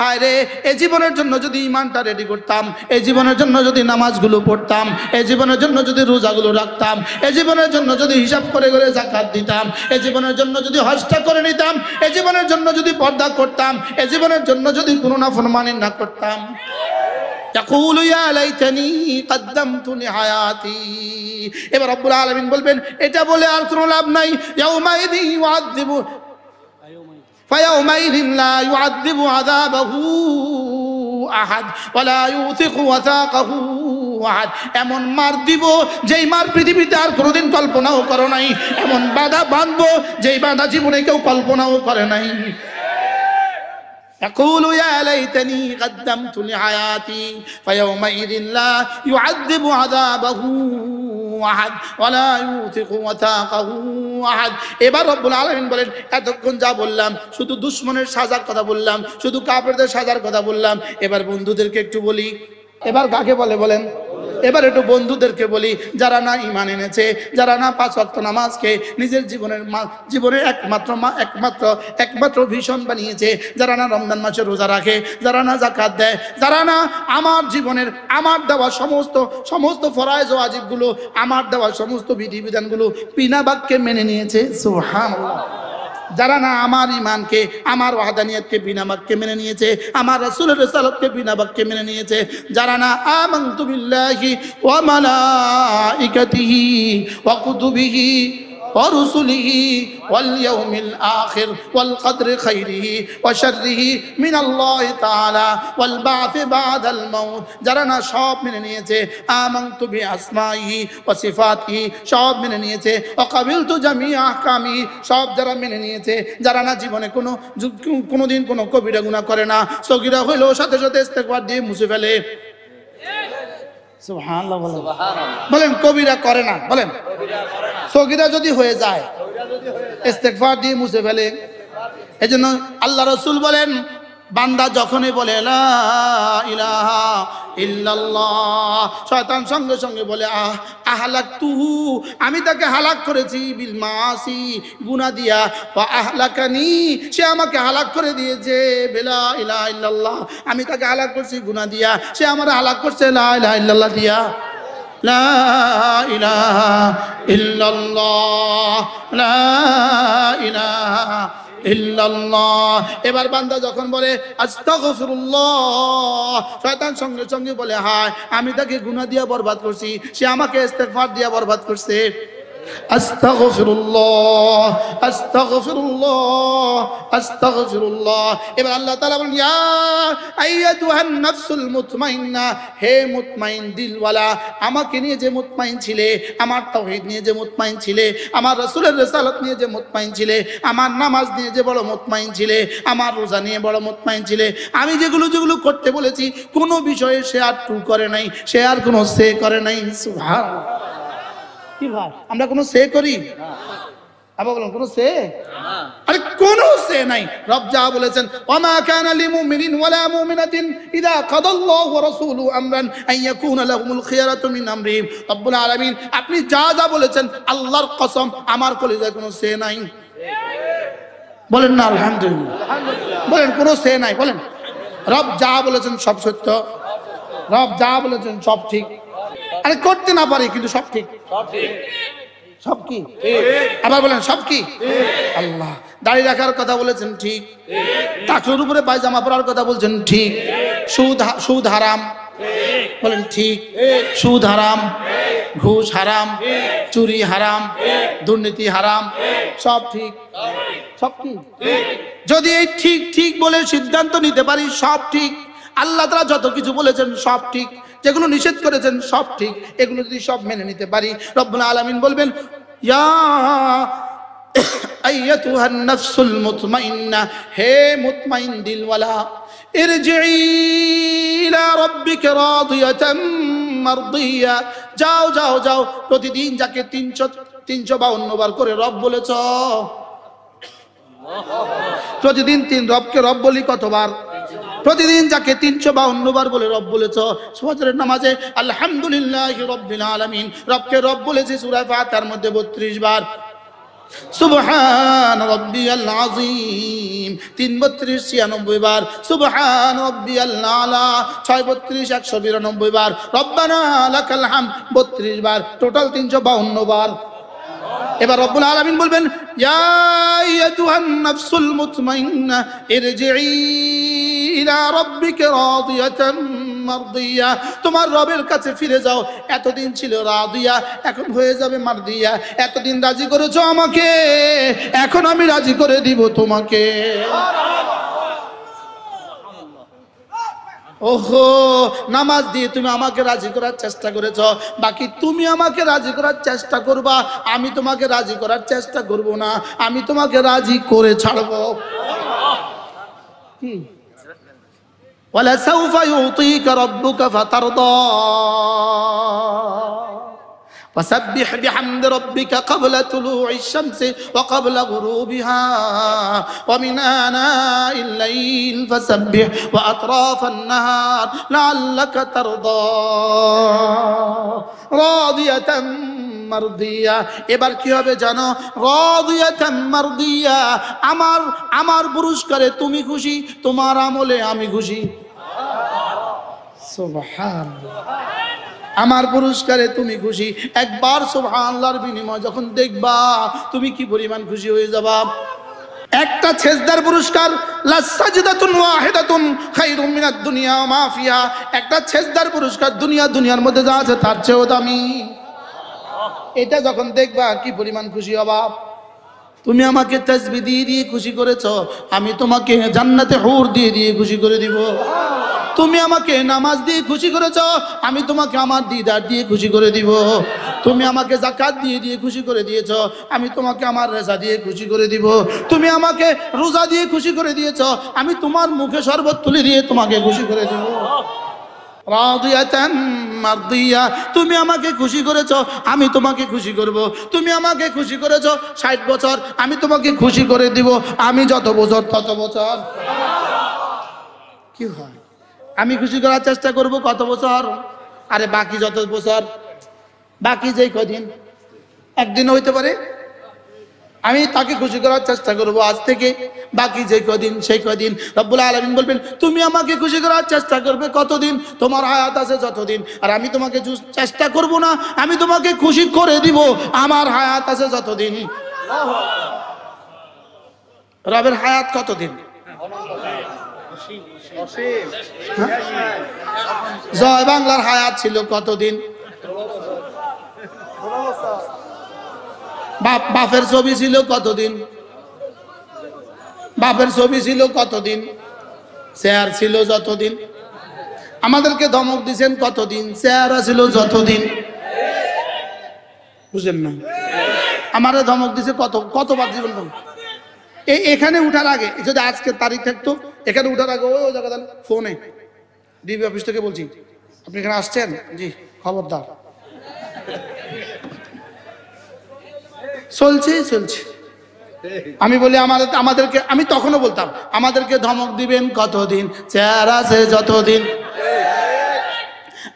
হায় রে, এই জীবনের জন্য যদি ঈমানটা রেডি করতাম, এই জীবনের জন্য যদি নামাজগুলো পড়তাম, এই জীবনের জন্য যদি রোজাগুলো রাখতাম, এই জীবনের জন্য যদি হিসাব করে করে যাকাত দিতাম, এই জীবনের জন্য যদি হজটা করে নিতাম, এই জীবনের জন্য যদি পর্দা করতাম, এই জীবনের জন্য যদি কোনো নাফরমানি না করতাম। ইয়াকুলু ইয়া লাইতানি কদ্দামতু লিহায়াতি। এবার রব্বুল আলামিন বলবেন এটা বলে আর কোনো লাভ নাই। ইয়াউমাইযি ইউআযযিবু ফায়াউমাইযিন লা ইউআযযিবু আযাবাহু আহাদ ওয়ালা ইউথিকু ওয়াসাকাহু আহাদ। এমন মার দিব যেই মার পৃথিবীতে আর কোনোদিন কল্পনাও করো নাই, এমন বাধা বাঁধবো যেই বাধা জীবনে কেউ কল্পনাও করে নাই। يقول يا ليتني قدمت لحياتي فيومئذ لا يعذب عذابه أحد ولا يوثق وثاقه أحد। এবার রব্বুল আলামিন বলেন এতক্ষণ যা বললাম শুধু দুশমনের সাজার কথা বললাম, শুধু কাফেরদের সাজার কথা বললাম, এবার বন্ধুদেরকে একটু বলি। এবার কাকে বলে বলেন? এবার একটু বন্ধুদেরকে বলি, যারা না ঈমান এনেছে, যারা না 5 ওয়াক্ত নামাজকে নিজের জীবনের একমাত্র ভীষণ বানিয়েছে, যারা না রমজান মাসে রোজা রাখে, যারা না যাকাত দেয়, যারা না আমার জীবনের আমার দেওয়া সমস্ত ফরজ ও ওয়াজিবগুলো, আমার দেওয়া সমস্ত বিধিবিধানগুলো বিনা বাক্যে মেনে নিয়েছে। সুবহানাল্লাহ। যারা না আমার ঈমানকে, আমার ওয়াহদানিয়তকে বিনা বাক্যে মেনে নিয়েছে, আমার রাসূলের রিসালাতকে বিনা বাক্যে মেনে নিয়েছে, যারা না আমানতু বিল্লাহি ওয়া মালাইকাতিহি ওয়া কুতুবিহি ওয়া রুসুলিহি ওয়াল ইয়াউমিল আখির ওয়াল কদরি খাইরিহি ওয়া শাররিহি মিনাল্লাহি তাআলা ওয়াল বা'থি বা'দাল মাউত, যারা না সব মেনে নিয়েছে, আমানতু বিআসমাইহি ওয়া সিফাতিহি সব মেনে নিয়েছে, ওয়া কাবিলতু জামিআ আহকামি সব যারা মেনে নিয়েছে, যারা না জীবনে কোনোদিন কোনো কবিরা গুনাহ করে না, সগীরা হইলেও সাথে সাথে ইস্তেগফার দিয়ে মুছে ফেলে। সুবহানাল্লাহ বলেন। কবিরা করে না বলেন, সগীরা যদি হয়ে যায় ইস্তেগফার দিয়ে মুছে ফেলে। এজন্য আল্লাহ রাসূল বলেন বান্দা যখনই বলে লা ইলাহা ইল্লাল্লাহ, শয়তান সঙ্গে সঙ্গে বলে আহলাকতুহু, আমি তাকে হালাক করেছি, বিল মাসি গুনাহ দিয়া, ওয়া আহলাকানি, সে আমাকে হালাক করে দিয়েছে, বিলা ইলাহা ইল্লাল্লাহ, আমি তাকে হালাক করছি গুনাহ দিয়া, সে আমারে হালাক করছে লা ইলাহা ইল্লাল্লাহ দিয়া। লা ইলাহা ইল্লাল্লাহ, লা ইলাহা ইল্লাল্লাহ। এবার বান্দা যখন বলে আস্তাগফিরুল্লাহ, শয়তান সঙ্গে সঙ্গে বলে হায় আমি তাকে গুনাহ দিয়া বরবাদ করছি, সে আমাকে ইস্তেগফার দিয়া বরবাদ করছে। আস্তাগফিরুল্লাহ আস্তাগফিরুল্লাহ আস্তাগফিরুল্লাহ। এবার আল্লাহ তাআলা বলেন ইয়া আইয়াতুহান নাফসুল মুতমাইন্না, হে মুতমাইন দিলওয়ালা, আমাকে নিয়ে যে মুতমাইন ছিলে, আমার তাওহীদ নিয়ে যে মুতমাইন ছিলে, আমার রাসূলের রিসালাত নিয়ে যে মুতমাইন ছিলে, আমার নামাজ নিয়ে যে বড় মুতমাইন ছিলে, আমার রোজা নিয়ে বড় মুতমাইন ছিলে, আমি যেগুলো করতে বলেছি কোনো বিষয়ে সে আর টু করে নাই, সে আর কোনো সে করে নাই। সুবহানাল্লাহ। কি ভাই আমরা কোনো সে করি? আবার বলুন কোনো সে? আরে কোনো সে নাই। রব যা বলেছেন ওয়ামা কানা লিমুমিনিন ওয়ালা মুমিনাতিন ইযা কাদাল্লাহু ওয়া রাসূলুহু আমরান আন ইয়াকুনা লাহুমুল খিয়ারাতু মিন আমরিহিম। রব্বুল আলামিন আপনি যা যা বলেছেন আল্লাহর কসম আমার কলিজায় কোনো সে নাই। বলেন না আলহামদুলিল্লাহ। বলেন কোনো সে নাই। বলেন রব যা বলেছেন সব সত্য, রব যা বলেছেন সব ঠিক। আরে করতে না পারি কিন্তু সব ঠিক। সব কি? আবার বলেন সব কি? আল্লাহ দাড়ি রাখার কথা বলেছেন ঠিক, টাকলোর উপরে পায়জামা পরার কথা বলছেন ঠিক, সুদ হারাম বলেন ঠিক, সুদ হারাম, ঘুষ হারাম, চুরি হারাম, দুর্নীতি হারাম, সব ঠিক। সব কি? যদি এই ঠিক ঠিক বলে সিদ্ধান্ত নিতে পারি সব ঠিক, আল্লাহ তাআলা যত কিছু বলেছেন সব ঠিক, যেগুলো নিষেধ করেছেন সব ঠিক, এগুলো যদি সব মেনে নিতে পারি রব্বুল আলামিন বলবেন ইয়া আইয়াতুহান নাফসুল মুতমাইন্না, হে মুতমাইন দিলওয়ালা, ইরজিই ইলা রাব্বিকা রাদিয়াতাম মারদিয়া, যাও যাও যাও, প্রতিদিন যাকে 352 বার করে রব বলেছ, প্রতিদিন রবকে রব বলি কতবার? প্রতিদিন যাকে 352 বার বলে রব বলেছ। ফজরের নামাজে আলহামদুলিল্লাহি রাব্বিল আলামিন রবকে রব বলেছি সূরা ফাতিহার মধ্যে 32 বার। সুবহান রাব্বিয়াল আযীম ৩ ৩২ ৯৬ বার, সুবহান রাব্বিয়াল আলা ৬ ৩২ ১৯২ বার, রব্বানা লাকাল হামদ ৩২ বার, টোটাল ৩৫২ বার। এবার রব্বুল আলামিন বলবেন, ইয়া আইয়াতুহান নাফসুল মুতমাইন্না ইরজিই ইলা রাব্বিকা রাদিয়াতাম মারদিয়া, তোমার রবের কাছে ফিরে যাও। এতদিন ছিল রাদিয়া, এখন হয়ে যাবে মারদিয়া। এতদিন রাজি করেছো আমাকে, এখন আমি রাজি করে দিব তোমাকে। ওহো, নামাজ দিয়ে তুমি আমাকে রাজি করার চেষ্টা করেছ, বাকি তুমি আমাকে রাজি করার চেষ্টা করবা, আমি তোমাকে রাজি করার চেষ্টা করব না, আমি তোমাকে রাজি করে ছাড়বো। কি وَلَسَوْفَ يُعْطِيكَ رَبُّكَ فَتَرْضَى فَسَبِّحْ بِحَمْدِ رَبِّكَ قَبْلَ طُلُوعِ الشَّمْسِ وَقَبْلَ غُرُوبِهَا وَمِنْ آنَاءِ اللَّيْلِ فَسَبِّحْ وَأَطْرَافَ النَّهَارِ لَعَلَّكَ تَرْضَى راضية মারদিয়া। এবার কি হবে জানো? রাদিয়াতাম মারদিয়া, আমার পুরস্কারে তুমি খুশি, তোমার আমলে আমি খুশি। সুবহানাল্লাহ, আমার পুরস্কারে তুমি খুশি। একবার সুবহানাল্লাহর বিনিময় যখন দেখবা, তুমি কি পরিমাণ খুশি হয়ে যাবা। একটা সেজদার পুরস্কার, লাসাজদাতুন ওয়াহিদাতুন খায়রুম মিনাদ দুনিয়া ওয়া মা ফিহা, একটা সেজদার পুরস্কার দুনিয়ার মধ্যে যা আছে তার চেয়েও দামি। এটা যখন দেখবা, কি পরিমাণ খুশি হবা। তুমি আমাকে তাসবিহ দিয়ে খুশি করেছো, আমি তোমাকে জান্নাতে হুর দিয়ে খুশি করে দিব। তুমি আমাকে নামাজ দিয়ে খুশি করেছো, আমি তোমাকে আমার দিদার দিয়ে খুশি করে দিব। তুমি আমাকে যাকাত দিয়ে খুশি করে দিয়েছো, আমি তোমাকে আমার রেজা দিয়ে খুশি করে দিব। তুমি আমাকে রোজা দিয়ে খুশি করে দিয়েছো, আমি তোমার মুখে শরবত তুলে দিয়ে তোমাকে খুশি করে দিব। রাদিয়াতান মারদিয়া, তুমি আমাকে খুশি করেছো, আমি তোমাকে খুশি করব। তুমি আমাকে খুশি করেছো ৬০ বছর, আমি তোমাকে খুশি করে দিব। আমি যত বছর তত বছর। কি হয়, আমি খুশি করার চেষ্টা করব কত বছর? আরে বাকি যত বছর, বাকি যেই কদিন, একদিন হইতে পারে। আমি তাকে খুশি করার চেষ্টা করব আজ থেকে, বাকি যে কদিন সেই কদিন। রব্বুল আলামিন বলবেন, তুমি আমাকে খুশি করার চেষ্টা করবে কতদিন? তোমার হায়াত আছে যতদিন। আর আমি তোমাকে চেষ্টা করব না, আমি তোমাকে খুশি করে দিব আমার হায়াত আছে যতদিন। রবের হায়াত কতদিন? জয় বাংলার হায়াত ছিল কতদিন? বাপের ছবি ছিল কতদিন? বাপের ছবি ছিল কতদিন? চেয়ার ছিল যতদিন। আমাদেরকে ধমক দিয়েছেন কতদিন? চেয়ারা ছিল যতদিন। বুঝেন না? আমারে ধমক দিছে কতবার জীবন। এখানে উঠার আগে, যদি আজকে তারিখ থাকতো, এখানে উঠার আগে ওই জায়গা ফোনে ডিবি অফিস থেকে বলছি, আপনি এখানে আসছেন? জি, খবরদার। চলছে। আমি বলি আমাদেরকে, আমি তখনও বলতাম, আমাদেরকে ধমক দিবেন কতদিন? চেয়ার আছে যতদিন।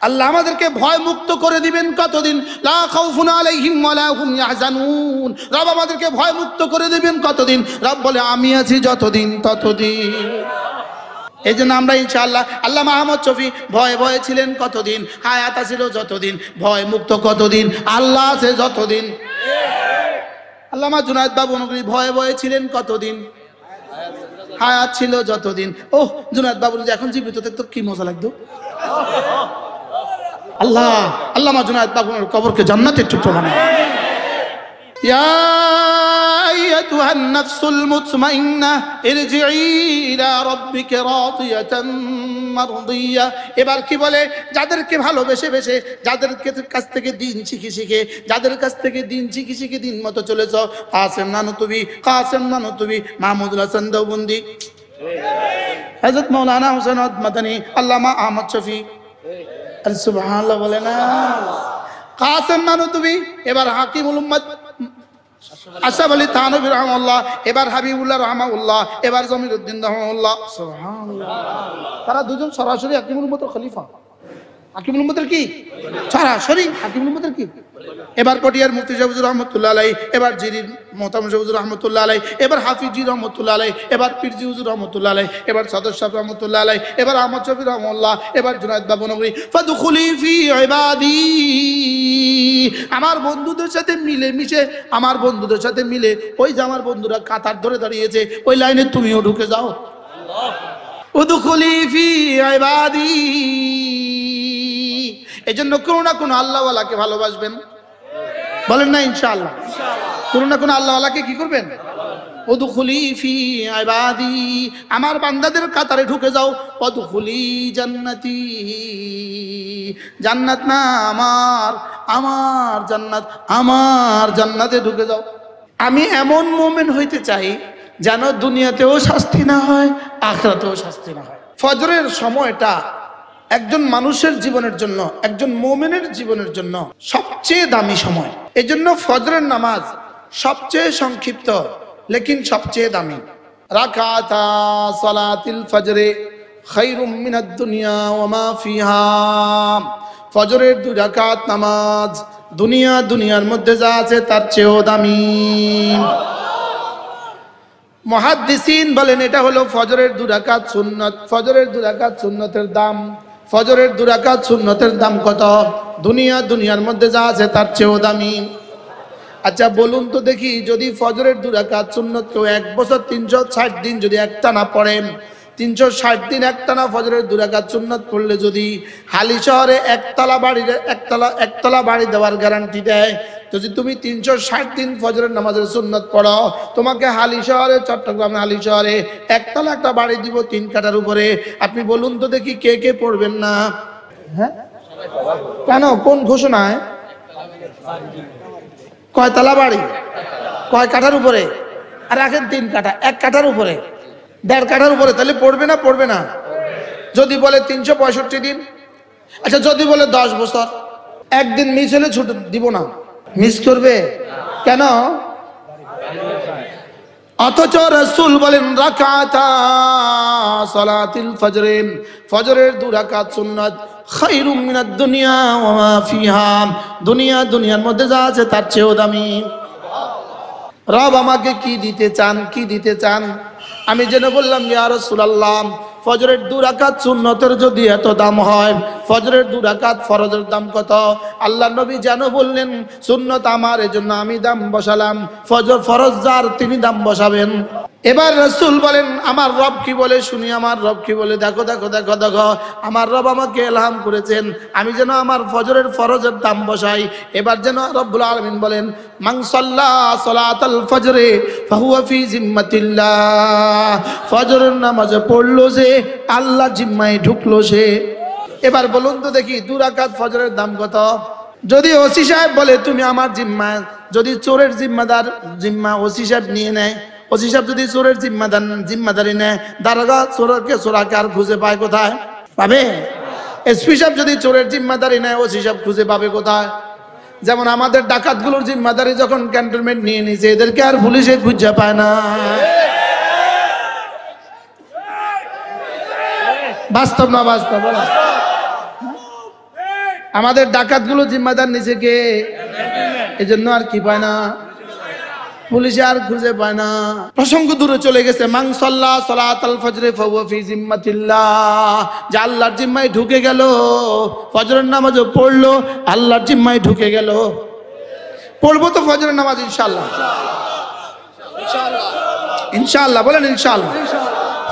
আল্লাহ আমাদেরকে ভয় মুক্ত করে দিবেন কতদিন? লা খাউফুন আলাইহিম ওয়ালা হুম ইয়াহজানুন। রব আমাদেরকে ভয় মুক্ত করে দিবেন কতদিন? রব বলে, আমি আছি যতদিন ততদিন। এই জন্য আমরা ইনশাআল্লাহ, আল্লামা আহমদ শফী ভয়ে ছিলেন কতদিন? হায়াত ছিল যতদিন। ভয় মুক্ত কতদিন? আল্লাহ আছে যতদিন। আল্লামা জুনায়েদ বাবু নগরী ভয়ে ছিলেন কতদিন? হায়াত ছিল যতদিন। ওহ, জুনায়েদ বাবু যদি এখন জীবিত থাকতো কি মজা লাগতো। আল্লাহ আল্লামা জুনায়েদ বাবুর কবরকে জান্নাতের টুকরো বানায়। ইয়া আইয়াতুহান নাফসুল মুতমাইন্নাহ ইরজিই ইলা রাব্বিকা রাদিয়াতাম মারদিয়া। এবার কি বলে? যাদেরকে ভালোবেসে যাদের কাছ থেকে দিন শিখে যাদের কাছ থেকে দিন শিখে দিন মতো চলেছ, কাসেম নানুতুবি, মাহমুদুল হাসান দেওবন্দি, হযরত মাওলানা হুসাইন মাদানী, আল্লামা আহমদ শফী, সুবহানাল্লাহ বলে না, কাসেম নানুতুবি, এবার হাকিমুল উম্মত আশরাফ আলী থানভী রাহমাহুল্লাহ, এবার হাবিবুল্লাহ রাহমাহুল্লাহ, এবার জমিরউদ্দিন রাহমাহুল্লাহ। সুবহানাল্লাহ, তারা দুজন সরাসরি হাকিমুল উম্মতের খলিফা। হাকিমুল উম্মতের কি সরাসরি হাকিমুল উম্মতের কি। এবার পটিয়ার মুফতি সাহেব হুজুর রহমতুল্লাহ আলাইহি, এবার জিরির মোহতারাম সাহেব হুজুর রহমতুল্লাহ আলাইহি, এবার হাফিজি রহমতুল্লাহ আলাইহি, এবার পীরজি হুজুর রহমতুল্লাহ আলাইহি, এবার সদর সাহেব রহমতুল্লাহ আলাইহি, এবার আহমদ শফি রহমাল্লাহ, এবার জুনায়েদ বাবু নগরী। ফাদখুলি ফি ইবাদি, আমার বন্ধুদের সাথে মিলে মিশে, আমার বন্ধুদের সাথে মিলে, ওই যে আমার বন্ধুরা কাতার ধরে দাঁড়িয়েছে ওই লাইনে তুমিও ঢুকে যাও। উদখুলি ফি ইবাদি। এজন্য কোনো না কোনো আল্লাহওয়ালাকে ভালোবাসবেন, বলেন না ইনশাআল্লাহ। কোনো না কোনো আল্লাহওয়ালাকে কি করবেন? উদখুলি ফি ইবাদি, আমার বান্দাদের কাতারে ঢুকে যাও। উদখুলি জান্নাতি, জান্নাত না আমার, আমার জান্নাত, আমার জান্নাতে ঢুকে যাও। আমি এমন মুমিন হইতে চাই যেন দুনিয়াতেও শাস্তি না হয়, আখিরাতেও শাস্তি না হয়। ফজরের সময়টা একজন মানুষের জীবনের জন্য, একজন মুমিনের জীবনের জন্য সবচেয়ে দামি সময়। এজন্য ফজরের নামাজ সবচেয়ে সংক্ষিপ্ত লেকিন সবচেয়ে দামি। রাকাতা সালাতিল ফজরে খায়রুম মিনাদ দুনিয়া ওয়া মা ফিহা, ফজরের 2 রাকাত নামাজ দুনিয়ার মধ্যে যা আছে তার চেয়েও দামি। মুহাদ্দিসিন বলেন এটা হলো ফজরের 2 রাকাত সুন্নাত। ফজরের 2 রাকাত সুন্নতের দাম, ফজরের 2 রাকাত সুন্নতের দাম কত? দুনিয়ার মধ্যে যা আছে তার চেয়েও দামি। আচ্ছা বলুন তো দেখি, যদি ফজরের 2 রাকাত সুন্নত কেউ 1 বছর 360 দিন যদি একটানা পড়েন, 360 দিন একটানা ফজরের 2 রাকাত সুন্নত পড়লে যদি হালি শহরে একতলা বাড়ি দেওয়ার গ্যারান্টি দেয়, যদি তুমি 360 দিন ফজরের নামাজের সুন্নত পড়ো, তোমাকে হালি শহরে, চট্টগ্রামে হালি শহরে একতলা একটা বাড়ি দিব 3 কাঠার উপরে। আপনি বলুন তো দেখি কে কে পড়বেন না? হ্যাঁ কেন, কোন ঘোষণায়? কয়তলা বাড়ি, কয় কাঠার উপরে? আর রাখেন 3 কাঠা, 1 কাঠার উপরে, 1.5 কাঠার উপরে, তাহলে পড়বে না পড়বে না? যদি বলে 365 দিন, আচ্ছা যদি বলে 10 বছর, একদিন মিস হলে ছুট দিব না, মিস করবে কেন? অথচ রাসূল বলেন রাকাতা সালাতিল ফজরে, ফজরের 2 রাকাত সুন্নাত খায়রুম মিনাদ দুনিয়া ওয়া মা ফিহা, দুনিয়ার মধ্যে যা আছে তার চেয়েও দামি। রব আমাকে কি দিতে চান, কি দিতে চান? আমি জেনে বললাম ইয়া রাসূলুল্লাহ, ফজরের 2 রাকাত সুন্নতের যদি এত দাম হয়, ফজরের 2 রাকাত ফরজের দাম কত? আল্লাহ নবী জানো বললেন সুন্নত আমার, এজন্য আমি দাম বসালাম, ফজর ফরজ যার তিনি দাম বসাবেন। এবার রাসূল বলেন আমার রব কি বলে শুনি, আমার রব কি বলে, দেখো দেখো দেখো দেখো, আমার রব আমাকে ইলহাম করেছেন আমি যেন আমার ফজরের ফরজের দাম বসাই। এবার যেন রব্বুল আলামিন বলেন মান সাল্লা সালাতাল ফজরে ফাহুয়া ফি জিম্মাতিল্লাহ, ফজরের নামাজ পড়লো যে আল্লাহ জিম্মায় ঢুকলো সে। এবার বলুন তো দেখি 2 রাকাত ফজরের দাম কত? যদি ওসি সাহেব বলে তুমি আমার জিম্মা, যদি চোরের জিম্মা ওসি সাহেব নিয়ে নেয়, ওসি সাহেব যদি চোরের জিম্মাদারি নেয়, দারোগা চোরাকে আর খুঁজে পায় কোথায়? পাবে। এসপি সাহেব যদি চোরের জিম্মাদারি নেয়, ওসি সাহেব খুঁজে পাবে কোথায়? যেমন আমাদের ডাকাতগুলোর জিম্মাদারি যখন ক্যান্টনমেন্ট নিয়ে নিয়েছে, এদেরকে আর পুলিশে খুঁজে পায় না। বাস্তব না বাস্তব? আমাদের ডাকাতগুলো জিম্মাদার নিচে কে? এজন্য আর কি পায় না, পুলিশে আর খুঁজে পায় না। প্রসঙ্গ দূরে চলে গেছে। মান সাল্লা সালাতাল ফজরে ফাহুয়া ফি জিম্মাতিল্লাহ, যে আল্লাহর জিম্মায় ঢুকে গেল, ফজরের নামাজও পড়লো আল্লাহর জিম্মায় ঢুকে গেল। পড়বো তো ফজরের নামাজ ইনশাআল্লাহ, ইনশাআল্লাহ বলেন ইনশাআল্লাহ।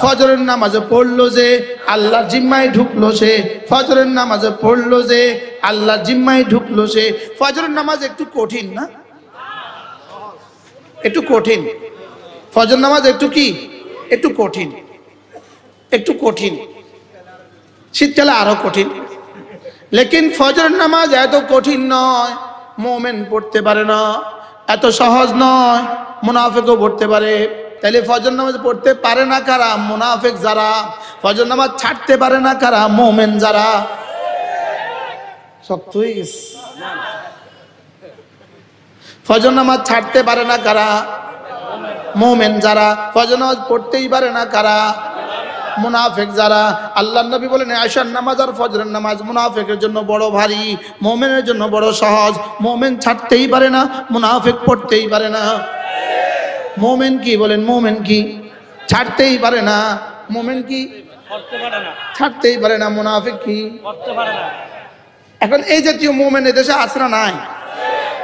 ফজরের নামাজে পড়লো যে আল্লাহর জিম্মায় ঢুকলো সে, ফজরের নামাজে পড়লো যে আল্লাহর জিম্মায় ঢুকলো সে। ফজরের নামাজ একটু কঠিন না? একটু কঠিন। ফজর নামাজ একটু কি, একটু কঠিন, একটু কঠিন। শীতকালে আরো কঠিন। লেকিন ফজর নামাজ এত কঠিন নয়, মুমিন পড়তে পারে না। এত সহজ নয়, মুনাফিকও পড়তে পারে। তাহলে ফজর নামাজ পড়তে পারে না কারা? মুনাফিক যারা। ফজর নামাজ ছাড়তে পারে না কারা? মুমিন যারা। শক্ত হয়ে গেছে। ফজর নামাজ ছাড়তে পারে না কারা? মুমিন যারা। ফজর নামাজ পড়তেই পারে না কারা? মুনাফিক যারা, আল্লাহর নবী বলেন আশার নামাজ আর ফজরের নামাজ মুনাফিকের জন্য বড় ভারী, মুমিনের জন্য বড় সহজ। মুমিন ছাড়তেই পারে না, মুনাফিক পড়তেই পারে না। মুমিন কি বলেন, মুমিন কি ছাড়তেই পারে না, মুমিন কি ছাড়তেই পারে না, মুনাফিক কি করতে পারে না। এখন এই জাতীয় মুমিন এদেশে আছে না নাই?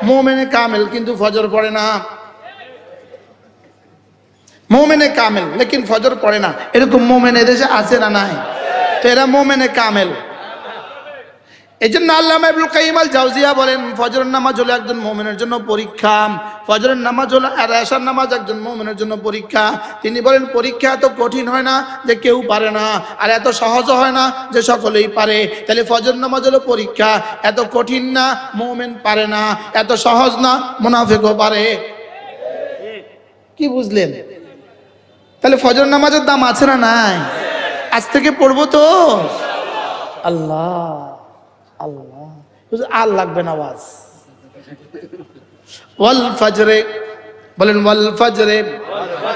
মুমিনে কামেল কিন্তু ফজর পড়ে না, মুমিনে কামেল লেকিন ফজর পড়ে না, এরকম মুমিন এদেশে আছে না নাই? তো এরা মুমিনে কামেল। এই জন্য আল্লামা ইবনুল কাইয়িম আল জাওজিয়া বলেন ফজরের নামাজ হলো একজন মুমিনের জন্য পরীক্ষা, ফজরের নামাজ হলো আর এশার নামাজ একজন মুমিনের জন্য পরীক্ষা। তিনি বলেন পরীক্ষা এত কঠিন হয় না যে কেউ পারে না, আর এত সহজও হয় না যে সকলেই পারে। তাহলে ফজর নামাজ হলো পরীক্ষা, এত কঠিন না মুমিন পারে না, এত সহজ না মুনাফিকও পারে। কি বুঝলেন? তাহলে ফজর নামাজের দাম আছে না নাই? আজ থেকে পড়বো তো আল্লাহ আল্লাহ, আর লাগবে না আওয়াজ। ওয়াল ফজরে বলেন, ওয়াল ফজরে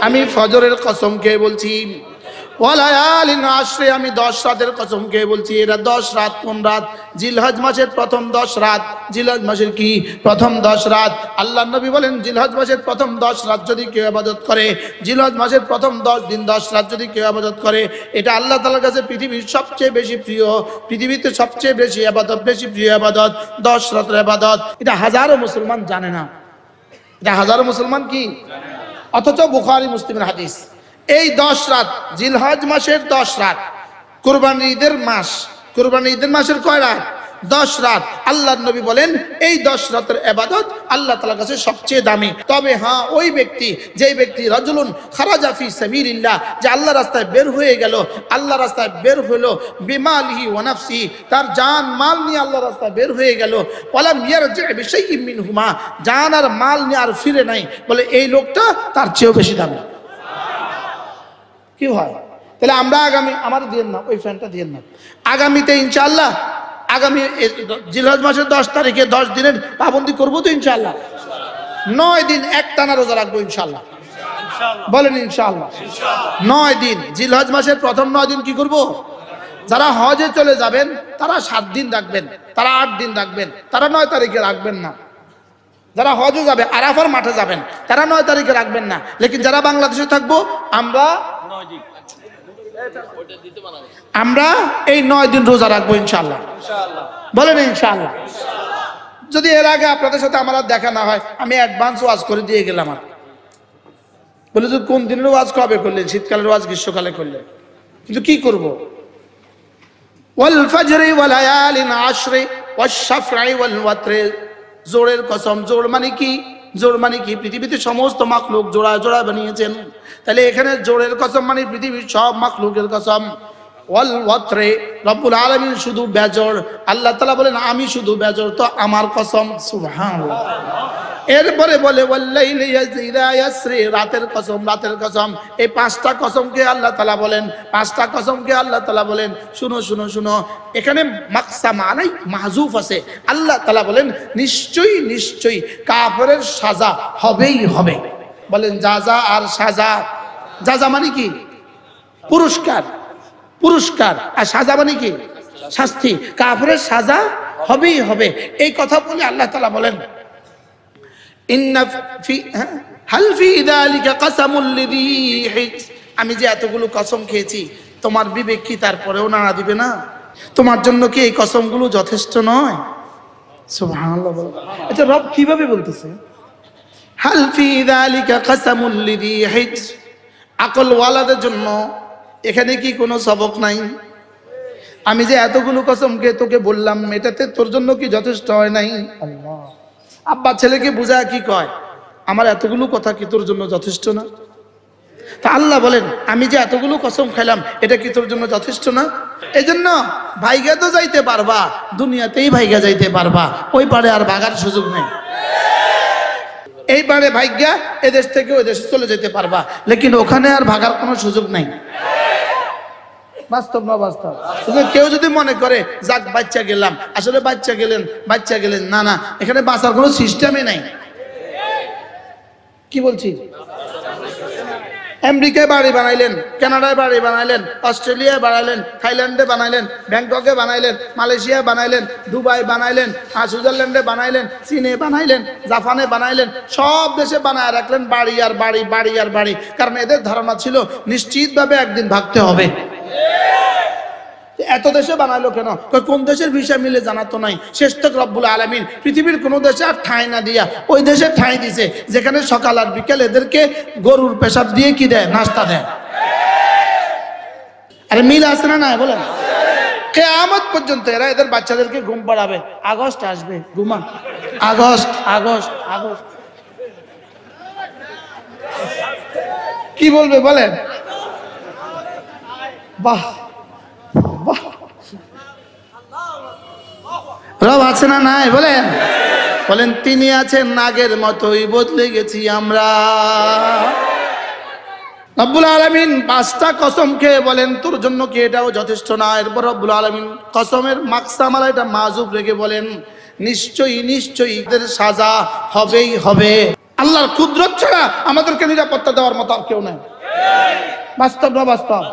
আমি ফজরের কসম খেয়ে বলছি, ওয়ালায়ালিন আশরে আমি 10 রাতের কসম খেয়ে বলছি। এরা 10 রাত কোন রাত? জিলহজ মাসের প্রথম 10 রাত। জিলহজ মাসের কি প্রথম 10 রাত? আল্লাহর নবী বলেন জিলহজ মাসের প্রথম 10 রাত যদি কেউ ইবাদত করে, জিলহজ মাসের প্রথম 10 দিন 10 রাত যদি কেউ ইবাদত করে, এটা আল্লাহ তাআলার কাছে পৃথিবীর সবচেয়ে বেশি প্রিয়, পৃথিবীতে সবচেয়ে বেশি ইবাদত, বেশি প্রিয় ইবাদত 10 রাতের ইবাদত। এটা হাজারো মুসলমান জানে না, এটা হাজারো মুসলমান কি অথচ বুখারী মুসলিমের হাদিস। এই 10 রাত জিলহজ মাসের 10 রাত, কুরবানি ঈদের মাস, কুরবানি ঈদের মাসের কয় রাত? 10 রাত। আল্লাহর নবী বলেন এই 10 রাতের ইবাদত আল্লাহ তাআলার কাছে সবচেয়ে দামি। তবে হ্যাঁ, ওই ব্যক্তি, যেই ব্যক্তি রাজুলুন খারাজা ফি সাবিলিল্লাহ, যে আল্লাহর রাস্তায় বের হয়ে গেল, আল্লাহর রাস্তায় বের হলো, বিমালিহি ওয়া নাফসি, তার জান মাল নিয়ে আল্লাহর রাস্তায় বের হয়ে গেল, ওয়ালাম ইয়ারজি বিশাইইন মিনহুমা, জান আর মাল নিয়ে আর ফিরে নাই, বলে এই লোকটা তার চেয়েও বেশি দামি। কি হয়? তাহলে আমরা আগামী, আমার দিন না ওই ফ্যানটা দিন না, আগামীতে ইনশাআল্লাহ আগামী জিলহজ মাসের 10 তারিখে 10 দিনের পাবন্দি করবো তো ইনশাআল্লাহ। 9 দিন একটানা রোজা রাখবো ইনশাআল্লাহ। বলেন ইনশাআল্লাহ। 9 দিন জিলহজ মাসের প্রথম 9 দিন কি করব? যারা হজে চলে যাবেন তারা 7 দিন রাখবেন, তারা 8 দিন রাখবেন, তারা 9 তারিখে রাখবেন না। যারা হজে যাবে আরাফার মাঠে যাবেন তারা 9 তারিখে রাখবেন না, লেকিন যারা বাংলাদেশে থাকবো আমরা এই 9 দিন রোজা রাখবো ইনশাআল্লাহ। বলেন ইনশাআল্লাহ। যদি এর আগে আপনাদের সাথে আমার দেখা না হয়, আমি অ্যাডভান্স ওয়াজ করে দিয়ে গেলাম। আর বলে যে কোন দিনের ওয়াজ কবে করলেন? শীতকালের ওয়াজ গ্রীষ্মকালে করলেন, কিন্তু কি করব? ওয়াল ফজরি ওয়া লায়ালিন আশরি ওয়াশ শাফঈ ওয়াল ওয়াতরি, জোড়ের কসম। জোড় মানে কি? জোড় মানে কি? পৃথিবীতে সমস্ত মাখলুক জোড়া জোড়া বানিয়েছেন, তাহলে এখানে জোড়ের কসম মানে পৃথিবীর সব মাখলুকের কসম। ওয়াল ওয়াতরে, রব্বুল আলামিন শুধু বেজোড়, আল্লাহ তাআলা বলেন আমি শুধু বেজোড়, তো আমার কসম। সুবহানাল্লাহ। এরপরে বলে ওয়াল্লাইলি ইযা ইয়াসরি, রাতের কসম, রাতের কসম। এই 5টা কসমকে আল্লাহ তাআলা বলেন, 5টা কসমকে আল্লাহ তাআলা বলেন। শুনো শুনো শুনো, এখানে মাকসাম আলাই মাহজুফ আছে। আল্লাহ তাআলা বলেন নিশ্চয়ই নিশ্চয়ই কাফেরের সাজা হবেই হবে। বলেন জাযা আর সাজা। জাযা মানে কি? পুরস্কার, পুরস্কার। আর সাজা মানে কি? শাস্তি। কাফেরের সাজা হবেই হবে। এই কথা বলে আল্লাহ তাআলা বলেন ইন্না ফি হাল ফি যালিকা কাসামুল লিযী হিজর, আমি যে এতগুলো কসম খেয়েছি তোমার বিবেক কি তারপরেও নাড়া দিবে না? তোমার জন্য কি এই কসমগুলো যথেষ্ট নয়? সুবহানাল্লাহ। এটা রব কিভাবে বলতেছে? হাল ফি যালিকা কাসামুল লিযী হিজর, আকল ওয়ালাদের জন্য এখানে কি কোনো সবক নাই? আমি যে এতগুলো কসমকে তোকে বললাম, এটাতে তোর জন্য কি যথেষ্ট হয় নাই? আল্লাহ। আব্বা ছেলেকে বুঝায় কি কয়, আমার এতগুলো কথা কি তোর জন্য যথেষ্ট না? তা আল্লাহ বলেন আমি যে এতগুলো কসম খাইলাম, এটা কি তোর জন্য যথেষ্ট না? এই জন্য ভাইগা তো যাইতে পারবা, দুনিয়াতেই ভাইগা যাইতে পারবা, ওই পারে আর ভাগার সুযোগ নেই। এইবারে ভাইগা এদেশ থেকে ওই দেশে চলে যেতে পারবা, লেকিন ওখানে আর ভাগার কোনো সুযোগ নাই। বাস্তব না বাস্তব? কেউ যদি মনে করে যাক বাচ্চা গেলাম, আসলে বাচ্চা গেলেন, না না, এখানে বাঁচার কোনো সিস্টেমই নাই। কি বলছি? আমেরিকায় বাড়ি বানাইলেন, কানাডায় বাড়ি বানাইলেন, অস্ট্রেলিয়ায় বানাইলেন, থাইল্যান্ডে বানাইলেন, ব্যাংককে বানাইলেন, মালয়েশিয়া বানাইলেন, দুবাই বানাইলেন, সুইজারল্যান্ডে বানাইলেন, চীনে বানাইলেন, জাপানে বানাইলেন, সব দেশে বানায় রাখলেন বাড়ি আর বাড়ি, বাড়ি আর বাড়ি। কারণ এদের ধারণা ছিল নিশ্চিতভাবে একদিন ভাগতে হবে। এত দেশে বানাইলো কেন? কোন দেশের ভিসা মিলে জানা তো নাই। শেষ তক রব্বুল আলামিন পৃথিবীর কোন দেশে আর ঠাঁই না দিয়া ওই দেশে ঠাঁই দিছে যেখানে সকাল আর বিকেল এদেরকে গরুর পেশাব দিয়ে কি দেয়? নাস্তা দেয়। আরে মিল আছে না নাই বলেন? কিয়ামত পর্যন্ত এরা এদের বাচ্চাদেরকে ঘুম পাড়াবে। আগস্ট আসবে, ঘুমান। আগস্ট আগস্ট আগস্ট কি বলবে বলেন? বাহ, রব আছে না নাই বলেন? বলেন তিনি আছেন নাগের মতোই বদলে গেছি আমরা। রব্বুল আলামিন 5টা কসম খেয়ে বলেন তোর জন্য কি এটাও যথেষ্ট না? এরপর রব্বুল আলামিন কসমের মাকসামালা এটা মাজুব রেখে বলেন নিশ্চয়ই নিশ্চয়ই এদের সাজা হবেই হবে। আল্লাহর কুদরত ছাড়া আমাদেরকে নিরাপত্তা দেওয়ার মতো আর কেউ নাই। বাস্তব না বাস্তব?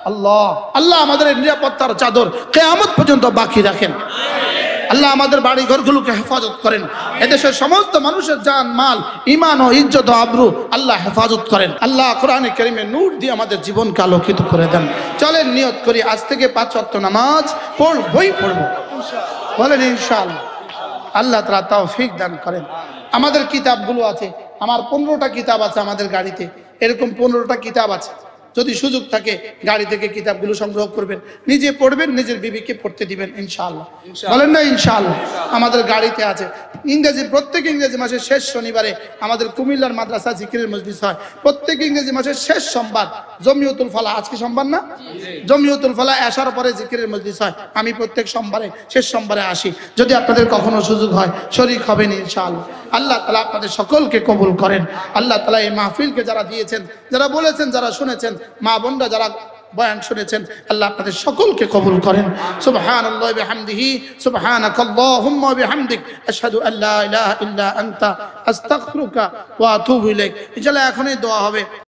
আল্লাহ আল্লাহ আমাদের নিরাপত্তার চাদর কিয়ামত পর্যন্ত বাকি রাখেন। আল্লাহ আমাদের বাড়ি ঘরগুলোকে হেফাজত করেন। এদেশের সমস্ত মানুষের জান মাল ঈমান ও ইজ্জত ও আবরু আল্লাহ হেফাজত করেন। আল্লাহ কোরআনে কারীমে নূর দিয়ে আমাদের জীবনকে আলোকিত করে দেন। চলেন নিয়ত করি আজ থেকে 5 ওয়াক্ত নামাজ পড়বই পড়ব। বলেন ইনশাআল্লাহ। আল্লাহ তাআলা তৌফিক দান করেন। আমাদের কিতাবগুলো আছে, আমার 15টা কিতাব আছে আমাদের গাড়িতে। এরকম 15টা কিতাব আছে। যদি সুযোগ থাকে গাড়ি থেকে কিতাবগুলো সংগ্রহ করবেন, নিজে পড়বেন, নিজের বিবিকে পড়তে দিবেন ইনশাআল্লাহ। বলেন না ইনশাআল্লাহ? আমাদের গাড়িতে আছে। ইংরেজি প্রত্যেক ইংরেজি মাসের শেষ শনিবারে আমাদের কুমিল্লার মাদ্রাসা জিকিরের মজলিস হয়। প্রত্যেক ইংরেজি মাসের শেষ সোমবার জমিয়তুল ফালা, আজকে সোমবার না? জমিয়তুল ফালা আসার পরে জিকিরের মজলিস হয়। আমি প্রত্যেক সোমবারে শেষ সোমবারে আসি। যদি আপনাদের কখনো সুযোগ হয় শরীক হবেন ইনশাআল্লাহ। আল্লাহ তাআলা আপনাদের সকলকে কবুল করেন। আল্লাহ তাআলা এই মাহফিলকে যারা দিয়েছেন, যারা বলেছেন, যারা শুনেছেন, মা বোনরা যারা বয়ান শুনেছেন, আল্লাহ আপনাদের সকলকে কবুল করেন। সুবহানাল্লাহি ওয়া বিহামদিহি, সুবহানাকাল্লাহুম্মা ওয়া বিহামদিক, আশহাদু আল্লা ইলাহা ইল্লা আনতা, আস্তাগফিরুকা ওয়া আতুবু ইলাইক। ইনশাআল্লাহ এখনই দোয়া হবে।